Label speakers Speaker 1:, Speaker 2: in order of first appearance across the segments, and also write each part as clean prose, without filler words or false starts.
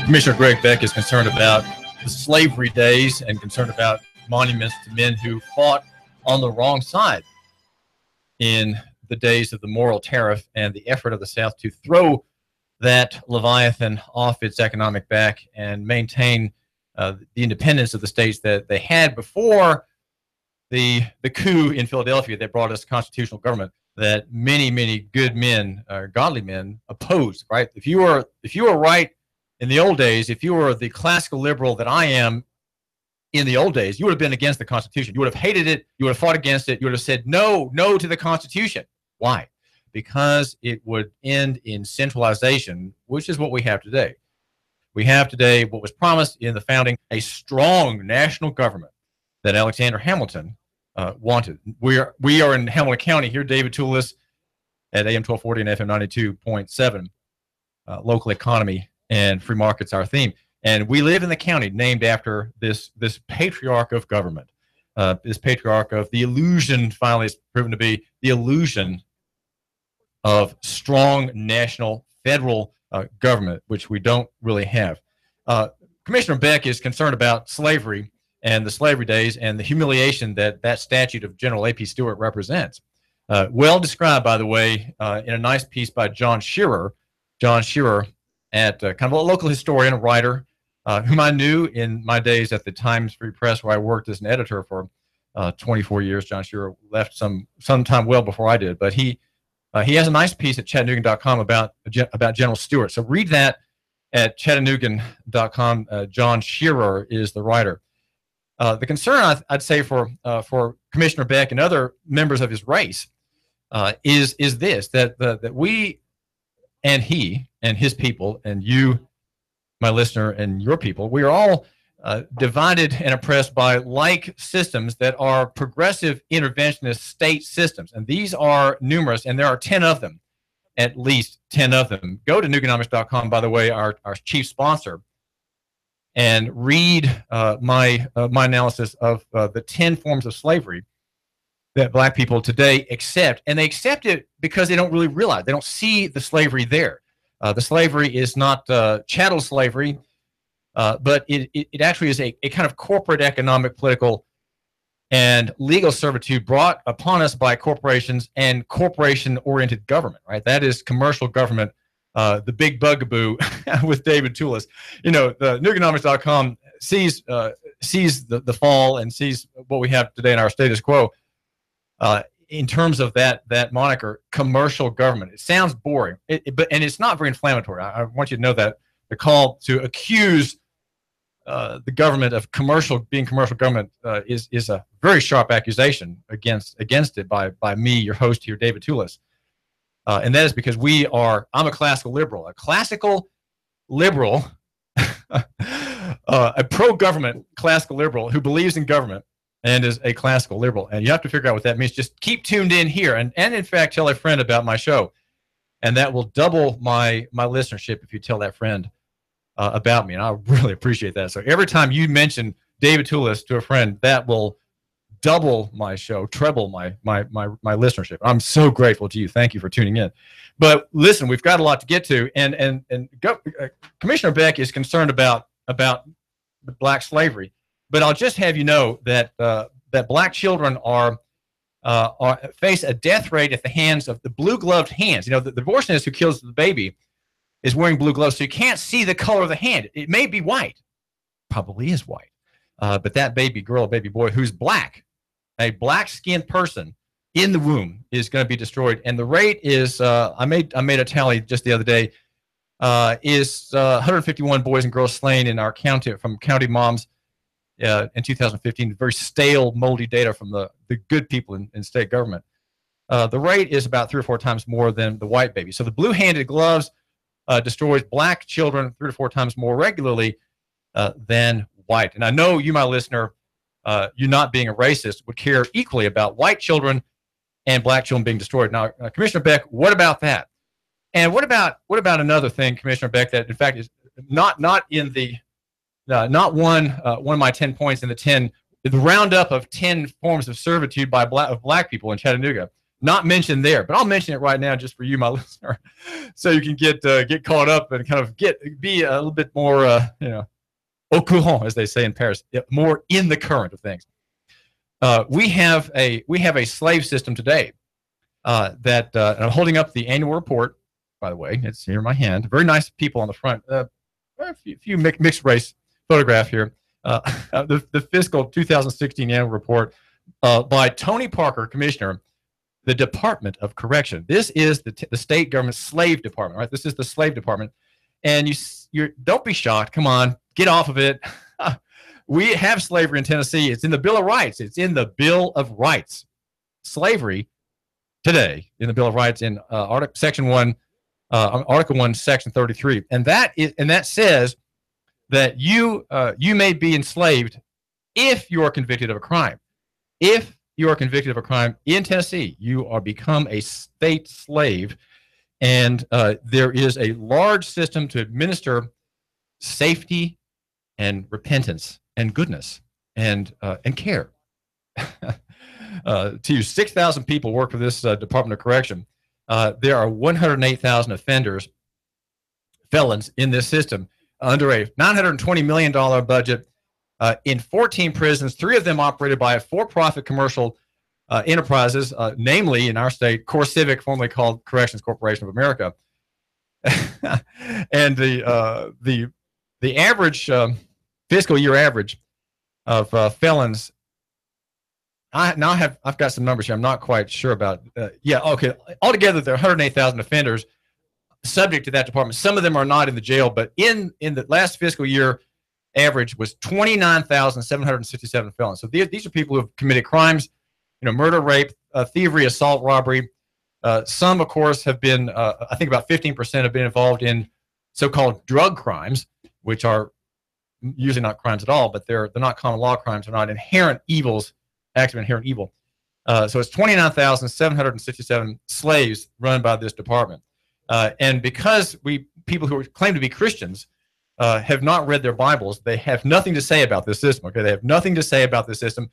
Speaker 1: Commissioner Greg Beck is concerned about the slavery days and concerned about monuments to men who fought on the wrong side in the days of the moral tariff and the effort of the South to throw that Leviathan off its economic back and maintain the independence of the states that they had before the coup in Philadelphia that brought us constitutional government that many, many good men, godly men, opposed, right? If you were right in the old days, if you were the classical liberal that I am in the old days, you would have been against the Constitution. You would have hated it. You would have fought against it. You would have said no to the Constitution. Why? Because it would end in centralization, which is what we have today. We have today what was promised in the founding, a strong national government that Alexander Hamilton wanted. We are in Hamilton County here. David Tulis at AM 1240 and FM 92.7. Local economy and free markets, our theme. And we live in the county named after this patriarch of government, this patriarch of the illusion, finally it's proven to be the illusion of strong national federal government, which we don't really have. Commissioner Beck is concerned about slavery and the slavery days and the humiliation that statute of General A.P. Stewart represents. Well described, by the way, in a nice piece by John Shearer. John Shearer, at kind of a local historian, a writer, whom I knew in my days at the Times Free Press, where I worked as an editor for 24 years. John Shearer left sometime well before I did, but he has a nice piece at Chattanooga.com about General Stewart. So read that at Chattanooga.com. John Shearer is the writer. The concern, I'd say, for Commissioner Beck and other members of his race is this, that we and he and his people and you, my listener, and your people, we are all divided and oppressed by like systems that are progressive interventionist state systems. And these are numerous, and there are 10 of them, at least 10 of them. Go to Nooganomics.com, by the way, our chief sponsor, and read my analysis of the 10 forms of slavery that black people today accept. And they accept it because they don't really realize, they don't see the slavery there. The slavery is not chattel slavery, but it actually is a kind of corporate economic, political, and legal servitude brought upon us by corporations and corporation-oriented government, right? That is commercial government, the big bugaboo with David Tulis. You know, the Nooganomics.com sees the fall and sees what we have today in our status quo. In terms of that moniker, commercial government. It sounds boring, but it's not very inflammatory. I want you to know that the call to accuse the government of being commercial government is a very sharp accusation against it by me, your host here, David Tulis. And that is because I'm a classical liberal, a pro-government classical liberal who believes in government and is a classical liberal. And you have to figure out what that means. Just keep tuned in here. And in fact, tell a friend about my show. And that will double my listenership if you tell that friend about me. And I really appreciate that. So every time you mention David Tulis to a friend, that will double my show, treble my listenership. I'm so grateful to you. Thank you for tuning in. But listen, we've got a lot to get to. And Commissioner Beck is concerned about black slavery. But I'll just have you know that black children face a death rate at the hands of the blue-gloved hands. You know, the abortionist who kills the baby is wearing blue gloves, so you can't see the color of the hand. It may be white, probably is white, but that baby girl, baby boy who's black, a black-skinned person in the womb is going to be destroyed. And the rate is, I made a tally just the other day, is 151 boys and girls slain in our county from county moms. In 2015, very stale, moldy data from the good people in state government. The rate is about 3 or 4 times more than the white baby. So the blue-handed gloves destroys black children 3 to 4 times more regularly than white. And I know you, my listener, you not being a racist, would care equally about white children and black children being destroyed. Now, Commissioner Beck, what about that? And what about another thing, Commissioner Beck, that in fact is not in the not one of my 10 points in the roundup of 10 forms of servitude by black people in Chattanooga. not mentioned there, but I'll mention it right now just for you, my listener, so you can get caught up and kind of be a little bit more, au courant, as they say in Paris, more in the current of things. We have a slave system today and I'm holding up the annual report. By the way, it's here in my hand. Very nice people on the front. A few mixed race photograph here. The fiscal 2016 annual report by Tony Parker, Commissioner, the Department of Correction. This is the state government slave department, right? This is the slave department. And you don't be shocked. Come on, get off of it. We have slavery in Tennessee. It's in the Bill of Rights. It's in the Bill of Rights. Slavery today in the Bill of Rights in Article 1, Section 33. And that says that you may be enslaved if you are convicted of a crime. If you are convicted of a crime in Tennessee, you are become a state slave, and there is a large system to administer safety and repentance and goodness and care. To you, 6,000 people work for this Department of Correction. There are 108,000 offenders, felons in this system under a $920 million budget in 14 prisons, 3 of them operated by for-profit commercial enterprises, namely in our state, Core Civic, formerly called Corrections Corporation of America. And the average fiscal year average of felons. I've got some numbers here. I'm not quite sure about. Okay. Altogether, there are 108,000 offenders subject to that department. Some of them are not in the jail, but in the last fiscal year, average was 29,767 felons. So these are people who have committed crimes, murder, rape, thievery, assault, robbery. Some, of course, have been. I think about 15% have been involved in so-called drug crimes, which are usually not crimes at all, but they're not common law crimes. They're not inherent evils. Acts of inherent evil. So it's 29,767 slaves run by this department. And because people who claim to be Christians have not read their Bibles, they have nothing to say about this system. Okay, they have nothing to say about this system.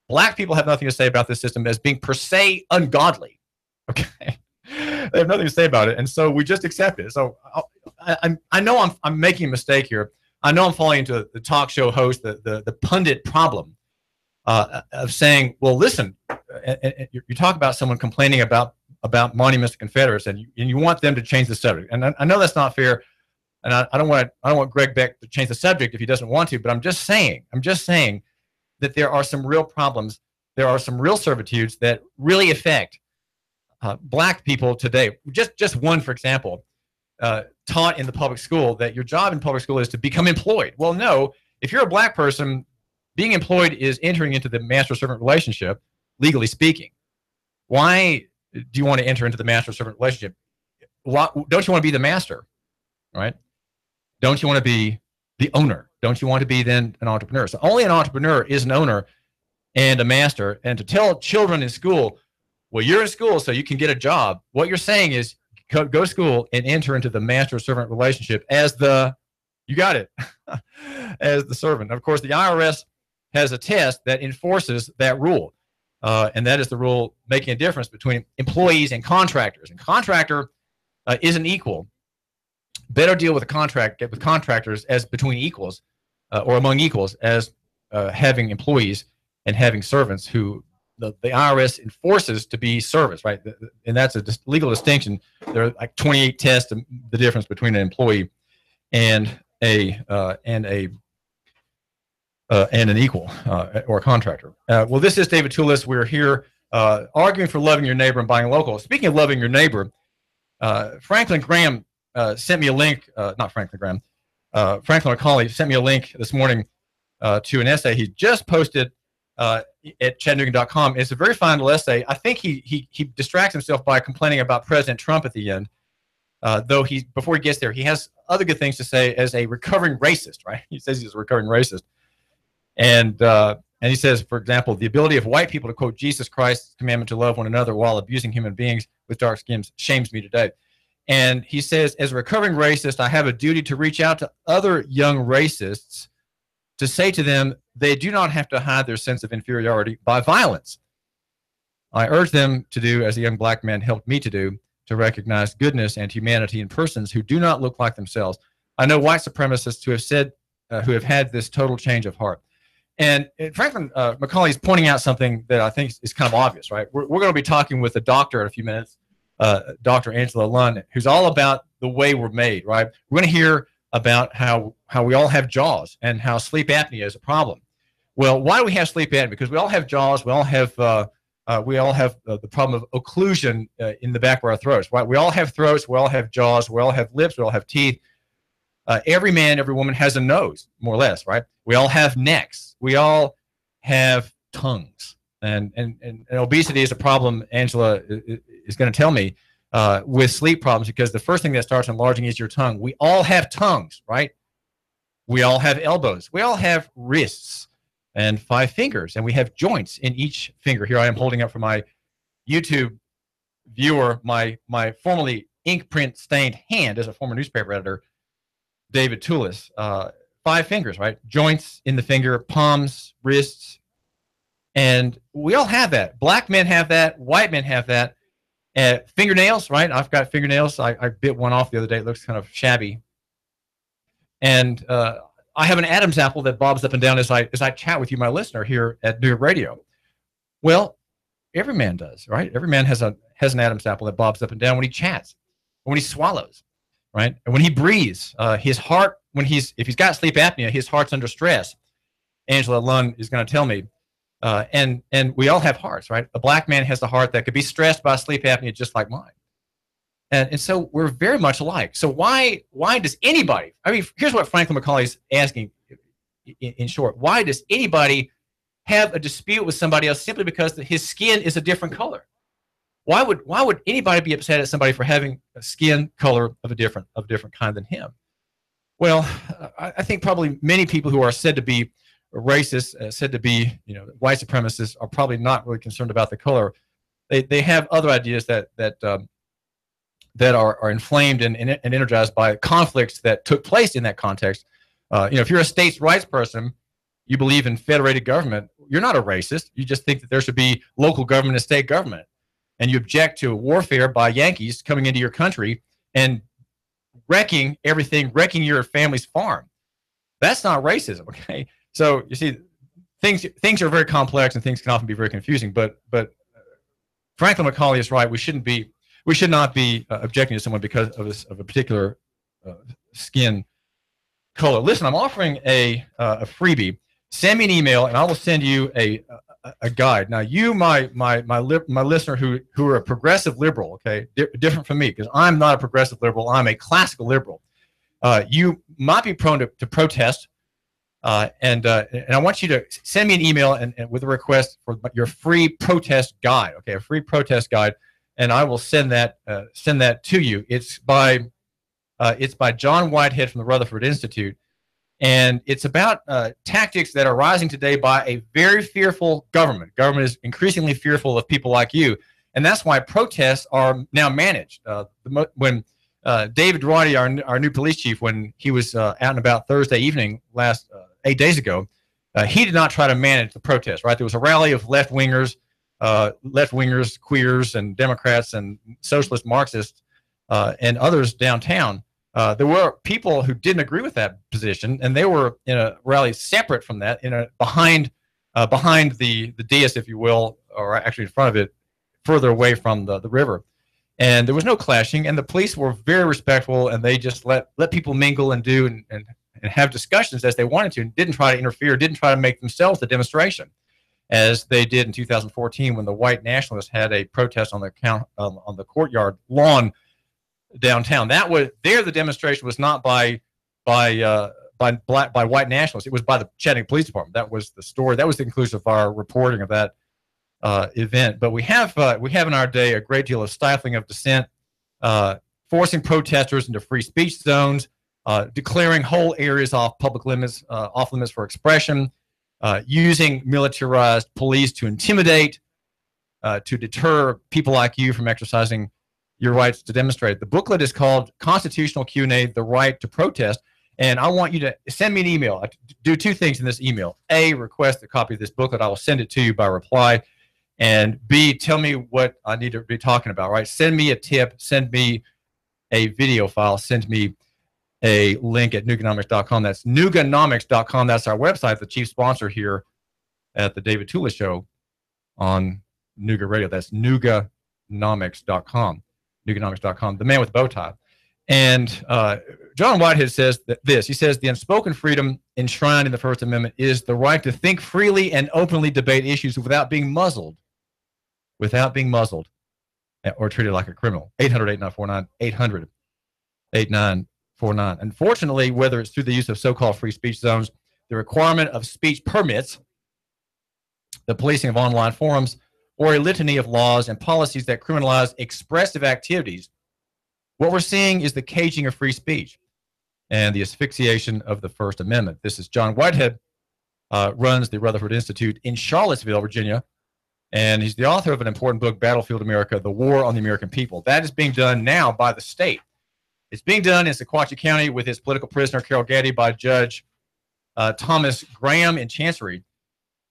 Speaker 1: Black people have nothing to say about this system as being per se ungodly. Okay, they have nothing to say about it, and so we just accept it. So I know I'm making a mistake here. I know I'm falling into the talk show host, the pundit problem. Of saying, well, listen, you talk about someone complaining about monuments to Confederates, and you want them to change the subject. And I know that's not fair, and I don't want Greg Beck to change the subject if he doesn't want to. But I'm just saying that there are some real problems. There are some real servitudes that really affect black people today. Just one, for example, taught in the public school that your job in public school is to become employed. Well, no, if you're a black person, being employed is entering into the master-servant relationship, legally speaking. Why do you want to enter into the master-servant relationship? Don't you want to be the master, right? Don't you want to be the owner? Don't you want to be then an entrepreneur? So only an entrepreneur is an owner and a master. And to tell children in school, well, you're in school so you can get a job, what you're saying is go to school and enter into the master-servant relationship as you got it, as the servant. Of course, the IRS has a test that enforces that rule. And that is the rule making a difference between employees and contractors. And contractor isn't equal. Better deal with contractors as between equals or among equals as having employees and having servants who the IRS enforces to be servants, right? And that's a legal distinction. There are like 28 tests of the difference between an employee and an equal or a contractor. Well, this is David Tulis. We're here arguing for loving your neighbor and buying local. Speaking of loving your neighbor, Franklin Graham sent me a link. Not Franklin Graham. Franklin O'Connelly sent me a link this morning to an essay he just posted at Chattanooga.com. It's a very fine little essay. I think he distracts himself by complaining about President Trump at the end. Though before he gets there, he has other good things to say as a recovering racist, right? He says he's a recovering racist. And he says, for example, the ability of white people to quote Jesus Christ's commandment to love one another while abusing human beings with dark skins shames me today. And he says, as a recovering racist, I have a duty to reach out to other young racists to say to them they do not have to hide their sense of inferiority by violence. I urge them to do as the young black man helped me to do, to recognize goodness and humanity in persons who do not look like themselves. I know white supremacists who have said, who have had this total change of heart. And Franklin McCauley is pointing out something that I think is kind of obvious, right? We're going to be talking with a doctor in a few minutes, Dr. Angela Lund, who's all about the way we're made, right? We're going to hear about how we all have jaws and how sleep apnea is a problem. Well, why do we have sleep apnea? Because we all have jaws. We all have the problem of occlusion in the back of our throats, right? We all have throats. We all have jaws. We all have lips. We all have teeth. Every man, every woman has a nose, more or less, right? We all have necks. We all have tongues. And obesity is a problem, Angela is going to tell me, with sleep problems, because the first thing that starts enlarging is your tongue. We all have tongues, right? We all have elbows. We all have wrists and 5 fingers, and we have joints in each finger. Here I am holding up for my YouTube viewer my formerly ink print stained hand as a former newspaper editor, David Tulis. 5 fingers, right? Joints in the finger, palms, wrists, and we all have that. Black men have that. White men have that. Fingernails, right? I've got fingernails. I bit one off the other day. It looks kind of shabby. And I have an Adam's apple that bobs up and down as I chat with you, my listener, here at New York Radio. Well, every man does, right? Every man has an Adam's apple that bobs up and down when he chats, when he swallows, right? And when he breathes, his heart, if he's got sleep apnea, his heart's under stress. Angela Lund is going to tell me. And we all have hearts, right? A black man has a heart that could be stressed by sleep apnea just like mine. And so we're very much alike. So why does anybody, I mean, here's what Franklin McCauley's asking in short. Why does anybody have a dispute with somebody else simply because his skin is a different color? Why would anybody be upset at somebody for having a skin color of a different kind than him? Well, I think probably many people who are said to be racist, said to be, white supremacists, are probably not really concerned about the color. They have other ideas that are inflamed and energized by conflicts that took place in that context. If you're a states' rights person, you believe in federated government, you're not a racist. You just think that there should be local government and state government. And you object to warfare by Yankees coming into your country and wrecking everything, wrecking your family's farm. That's not racism, okay? So you see, things are very complex and things can often be very confusing. But Franklin McCauley is right. We should not be objecting to someone because of a particular skin color. Listen, I'm offering a freebie. Send me an email, and I will send you a guide. Now, you, my listener, who are a progressive liberal, okay, different from me, because I'm not a progressive liberal. I'm a classical liberal. You might be prone to protest. And I want you to send me an email and with a request for your free protest guide. Okay, a free protest guide, and I will send that to you. It's by John Whitehead from the Rutherford Institute, and it's about tactics that are rising today by a very fearful government. Government is increasingly fearful of people like you, and that's why protests are now managed. When David Tulis, our new police chief, when he was out and about Thursday evening 8 days ago, he did not try to manage the protest, right? There was a rally of left-wingers, queers, and Democrats and socialist Marxists and others downtown. There were people who didn't agree with that position, and they were in a rally separate from that, behind the dais, if you will, or actually in front of it, further away from the river. And there was no clashing, and the police were very respectful, and they just let people mingle and do and have discussions as they wanted to, and didn't try to interfere, didn't try to make themselves the demonstration, as they did in 2014 when the white nationalists had a protest on the courtyard lawn downtown. The demonstration was not by white nationalists. It was by the Chattanooga Police Department. That was the story. That was the conclusion of our reporting of that event. But we have in our day a great deal of stifling of dissent, forcing protesters into free speech zones, declaring whole areas off limits for expression, using militarized police to intimidate, to deter people like you from exercising your rights to demonstrate. The booklet is called Constitutional Q&A, The Right to Protest. And I want you to send me an email. Do 2 things in this email. A, request a copy of this booklet. I will send it to you by reply. And B, tell me what I need to be talking about, right? Send me a tip, send me a video file, send me a link at Nooganomics.com. That's Nooganomics.com. That's our website, the chief sponsor here at the David Tulis Show on Nooga Radio. That's Nooganomics.com. Nooganomics.com. The man with the bow tie. And John Whitehead says this. He says, the unspoken freedom enshrined in the First Amendment is the right to think freely and openly debate issues without being muzzled. Without being muzzled or treated like a criminal. 800-8949, 800-8949. Unfortunately, whether it's through the use of so-called free speech zones, the requirement of speech permits, the policing of online forums, or a litany of laws and policies that criminalize expressive activities, what we're seeing is the caging of free speech and the asphyxiation of the First Amendment. This is John Whitehead, runs the Rutherford Institute in Charlottesville, Virginia, and he's the author of an important book, Battlefield America, The War on the American People. That is being done now by the state. It's being done in Sequatchie County with his political prisoner, Carol Gaddy, by Judge Thomas Graham in Chancery.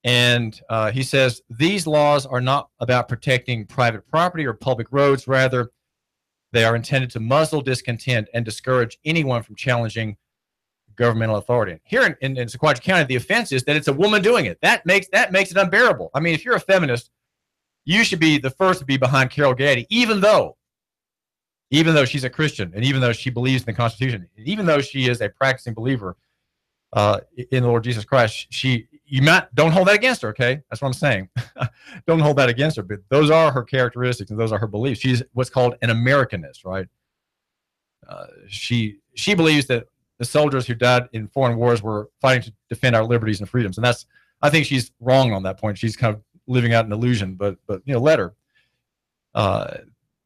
Speaker 1: And he says, these laws are not about protecting private property or public roads. Rather, they are intended to muzzle discontent and discourage anyone from challenging governmental authority. Here in Sequatchie County, the offense is that it's a woman doing it. That makes it unbearable. I mean, if you're a feminist, you should be the first to be behind Carol Gaddy, even though she's a Christian, and even though she believes in the Constitution, and even though she is a practicing believer in the Lord Jesus Christ, don't hold that against her, okay? That's what I'm saying. Don't hold that against her, but those are her characteristics and those are her beliefs. She's what's called an Americanist, right? She believes that the soldiers who died in foreign wars were fighting to defend our liberties and freedoms, and I think she's wrong on that point. She's kind of living out an illusion, but let her.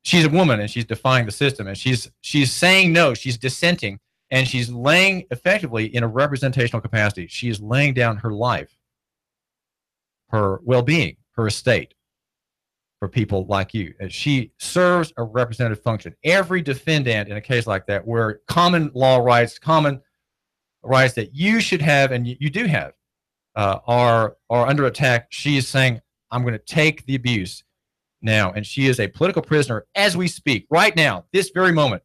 Speaker 1: She's a woman and she's defying the system, and she's saying no, she's dissenting, and she's laying effectively in a representational capacity. She is laying down her life, her well-being, her estate for people like you. And she serves a representative function. Every defendant in a case like that, where common law rights, common rights that you should have and you do have, are under attack, she is saying, I'm going to take the abuse now. And she is a political prisoner as we speak, right now, this very moment,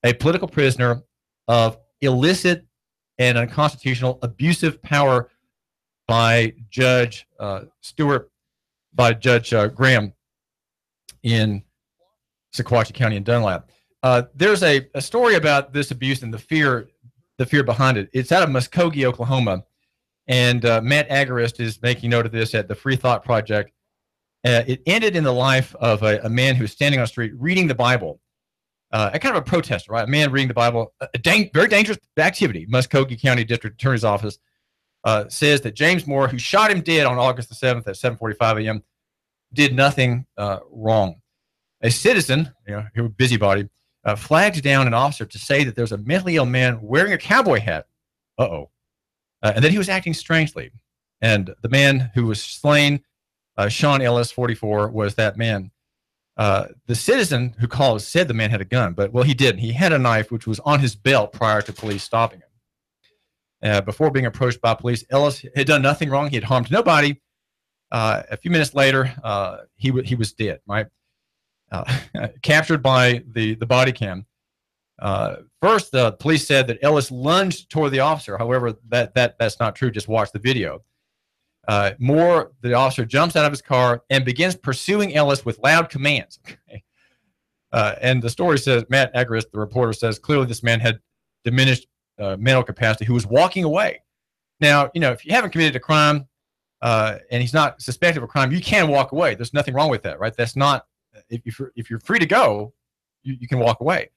Speaker 1: a political prisoner of illicit and unconstitutional abusive power by Judge Graham in Sequatchie County in Dunlap. There's a story about this abuse and the fear behind it. It's out of Muskogee, Oklahoma, and Matt Agarist is making note of this at the Free Thought Project. It ended in the life of a man who was standing on the street reading the Bible. A kind of a protester, right? A man reading the Bible, very dangerous activity. Muskogee County District Attorney's Office says that James Moore, who shot him dead on August the 7th at 7:45 a.m., did nothing wrong. A citizen, he was a busybody, flagged down an officer to say that there's a mentally ill man wearing a cowboy hat. And that he was acting strangely. And the man who was slain, Sean Ellis, 44, was that man. The citizen who called said the man had a gun, but, well, he didn't. He had a knife, which was on his belt prior to police stopping him. Before being approached by police, Ellis had done nothing wrong. He had harmed nobody. A few minutes later, he was dead, right? Captured by the body cam. First, the police said that Ellis lunged toward the officer. However, that's not true. Just watch the video. The officer jumps out of his car and begins pursuing Ellis with loud commands. Okay. And the story says, Matt Agarist, the reporter, says clearly this man had diminished mental capacity, who was walking away. Now, if you haven't committed a crime and he's not suspected of a crime, you can walk away. There's nothing wrong with that, right? That's not, if you're free to go, you can walk away.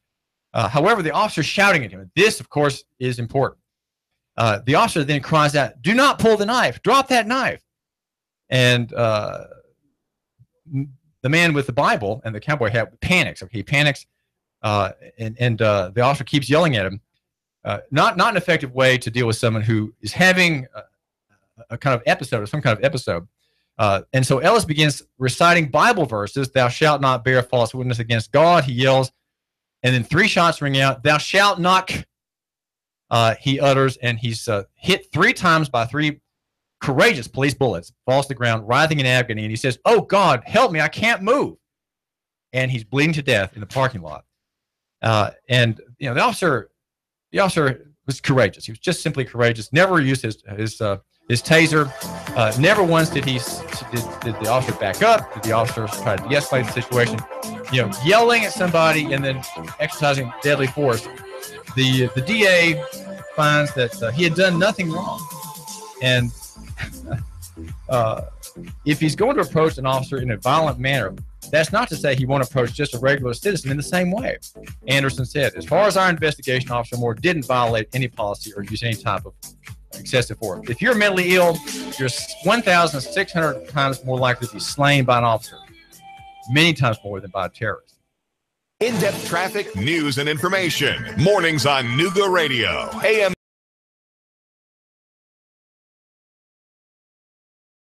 Speaker 1: However, the officer shouting at him. This, of course, is important. The officer then cries out, "Do not pull the knife. Drop that knife." And the man with the Bible and the cowboy hat panics. Okay, he panics, and the officer keeps yelling at him. Not an effective way to deal with someone who is having a kind of episode or some kind of episode. And so Ellis begins reciting Bible verses. "Thou shalt not bear false witness against God," he yells. And then 3 shots ring out. "Thou shalt not," he utters, and he's hit 3 times by 3 courageous police bullets, falls to the ground, writhing in agony, and he says, "Oh, God, help me, I can't move." And he's bleeding to death in the parking lot. And the officer was courageous. He was just simply courageous. Never used his taser. Never once did the officer back up. Did the officer try to de-escalate the situation? Yelling at somebody and then exercising deadly force. The DA finds that he had done nothing wrong, and if he's going to approach an officer in a violent manner, that's not to say he won't approach just a regular citizen in the same way. Anderson said, "As far as our investigation, Officer Moore didn't violate any policy or use any type of excessive force. If you're mentally ill, you're 1,600 times more likely to be slain by an officer, many times more than by a terrorist."
Speaker 2: In-depth traffic, news, and information. Mornings on Nooga Radio. AM